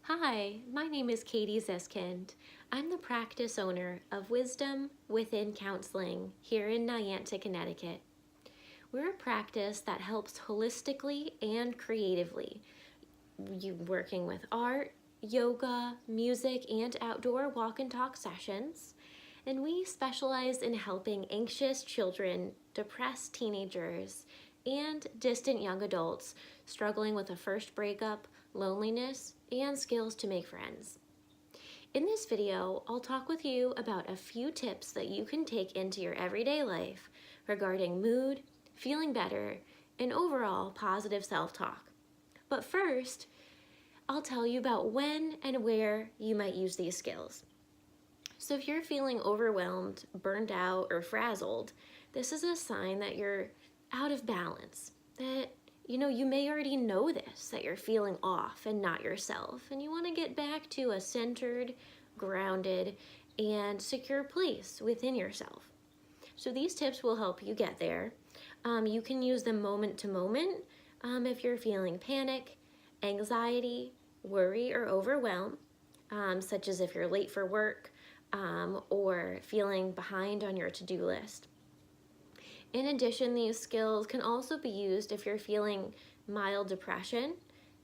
Hi, my name is Katie Ziskind. I'm the practice owner of Wisdom Within Counseling here in Niantic, Connecticut. We're a practice that helps holistically and creatively, you working with art, yoga, music, and outdoor walk and talk sessions. And we specialize in helping anxious children, depressed teenagers, and distant young adults struggling with a first breakup, loneliness, and skills to make friends. In this video, I'll talk with you about a few tips that you can take into your everyday life regarding mood, feeling better, and overall positive self-talk. But first, I'll tell you about when and where you might use these skills. So if you're feeling overwhelmed, burned out, or frazzled, this is a sign that you're out of balance, that you may already know this, that you're feeling off and not yourself, and you want to get back to a centered, grounded, and secure place within yourself. So these tips will help you get there. You can use them moment to moment if you're feeling panic, anxiety, worry, or overwhelm, such as if you're late for work or feeling behind on your to-do list. In addition, these skills can also be used if you're feeling mild depression,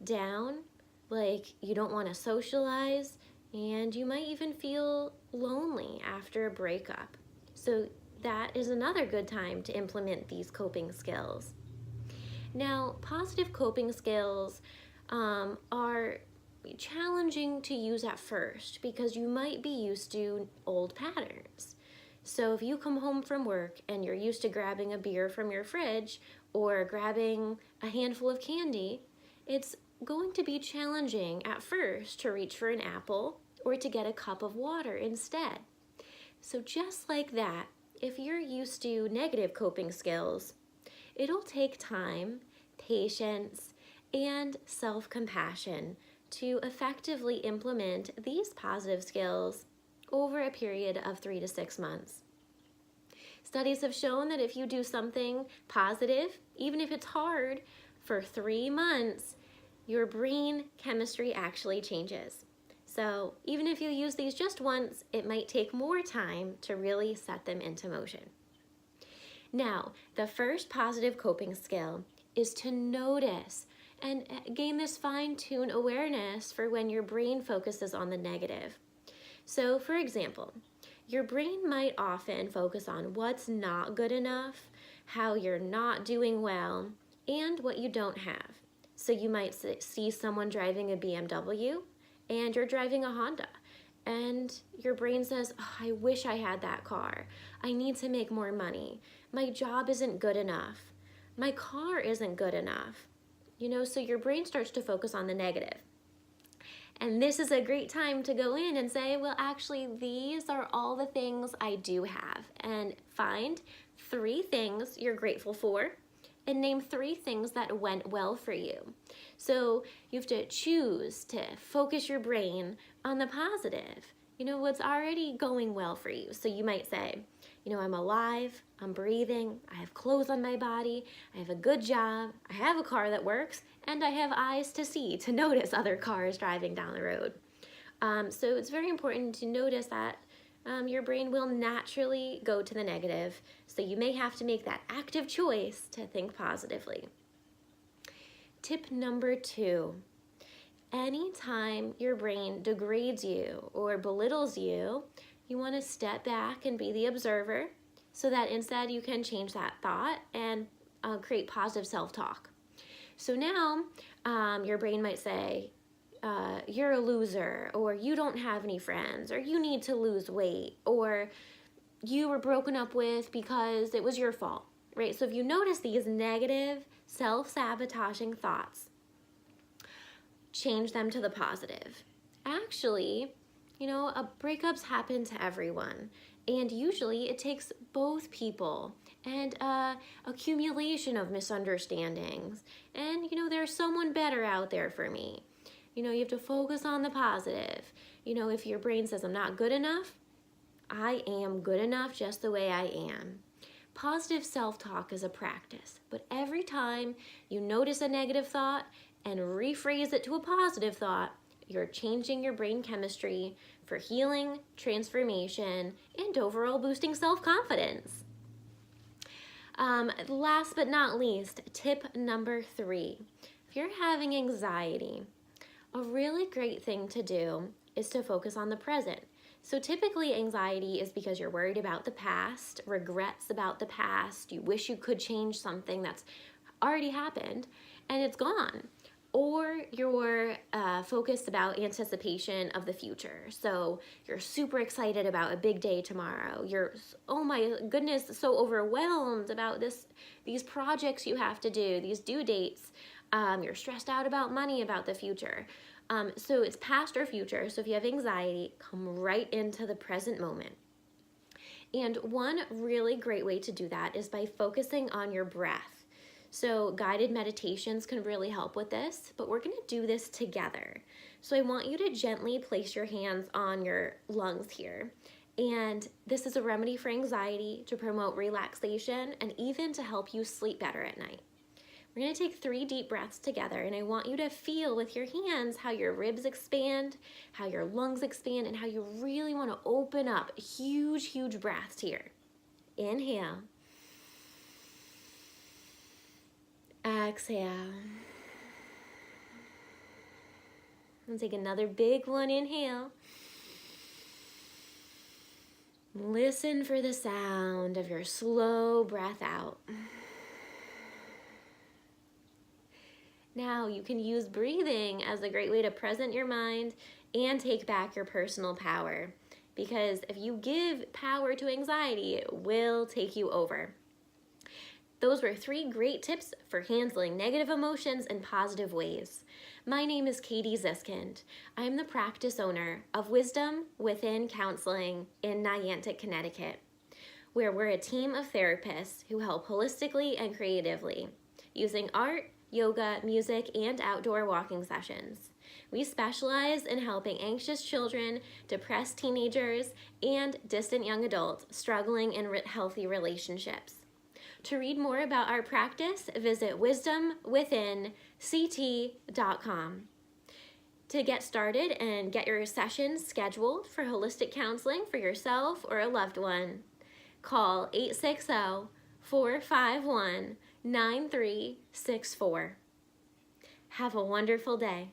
down, like you don't want to socialize, and you might even feel lonely after a breakup. So that is another good time to implement these coping skills. Now, positive coping skills are challenging to use at first because you might be used to old patterns. So if you come home from work and you're used to grabbing a beer from your fridge or grabbing a handful of candy, it's going to be challenging at first to reach for an apple or to get a cup of water instead. So just like that, if you're used to negative coping skills, it'll take time, patience, and self-compassion to effectively implement these positive skills over a period of 3 to 6 months. Studies have shown that if you do something positive, even if it's hard, for 3 months, your brain chemistry actually changes. So even if you use these just once, it might take more time to really set them into motion. Now, the first positive coping skill is to notice and gain this fine-tuned awareness for when your brain focuses on the negative. So, for example, your brain might often focus on what's not good enough, how you're not doing well, and what you don't have. So you might see someone driving a BMW and you're driving a Honda, and your brain says, oh, I wish I had that car. I need to make more money. My job isn't good enough. My car isn't good enough. So your brain starts to focus on the negative. And this is a great time to go in and say, well, actually, these are all the things I do have. And find 3 things you're grateful for and name 3 things that went well for you. So you have to choose to focus your brain on the positive, what's already going well for you. So you might say, I'm alive, I'm breathing, I have clothes on my body, I have a good job, I have a car that works, and I have eyes to see, to notice other cars driving down the road. So it's very important to notice that your brain will naturally go to the negative, so you may have to make that active choice to think positively. Tip number 2, anytime your brain degrades you or belittles you, you want to step back and be the observer so that instead you can change that thought and create positive self-talk. So now your brain might say, you're a loser, or you don't have any friends, or you need to lose weight, or you were broken up with because it was your fault, right? So if you notice these negative self-sabotaging thoughts, change them to the positive. Actually, breakups happen to everyone, and usually it takes both people and accumulation of misunderstandings, and there's someone better out there for me. You have to focus on the positive. If your brain says I'm not good enough, I am good enough just the way I am. Positive self-talk is a practice, but every time you notice a negative thought and rephrase it to a positive thought, You're changing your brain chemistry for healing, transformation, and overall boosting self-confidence. Last but not least, tip number 3. If you're having anxiety, a really great thing to do is to focus on the present. So typically anxiety is because you're worried about the past, regrets about the past, you wish you could change something that's already happened and it's gone. Or you're focused about anticipation of the future. So you're super excited about a big day tomorrow. You're, oh my goodness, so overwhelmed about these projects you have to do, these due dates. You're stressed out about money, about the future. So it's past or future. So if you have anxiety, come right into the present moment. And one really great way to do that is by focusing on your breath. So guided meditations can really help with this, but we're going to do this together. So I want you to gently place your hands on your lungs here. And this is a remedy for anxiety, to promote relaxation, and even to help you sleep better at night. We're going to take 3 deep breaths together, and I want you to feel with your hands how your ribs expand, how your lungs expand, and how you really want to open up. Huge, huge breaths here. Inhale. Exhale. And take another big one. Inhale. Listen for the sound of your slow breath out. Now you can use breathing as a great way to present your mind and take back your personal power. Because if you give power to anxiety, it will take you over. Those were 3 great tips for handling negative emotions in positive ways. My name is Katie Ziskind. I am the practice owner of Wisdom Within Counseling in Niantic, Connecticut, where we're a team of therapists who help holistically and creatively using art, yoga, music, and outdoor walking sessions. We specialize in helping anxious children, depressed teenagers, and distant young adults struggling in healthy relationships. To read more about our practice, visit wisdomwithinct.com. To get started and get your sessions scheduled for holistic counseling for yourself or a loved one, call 860-451-9364. Have a wonderful day.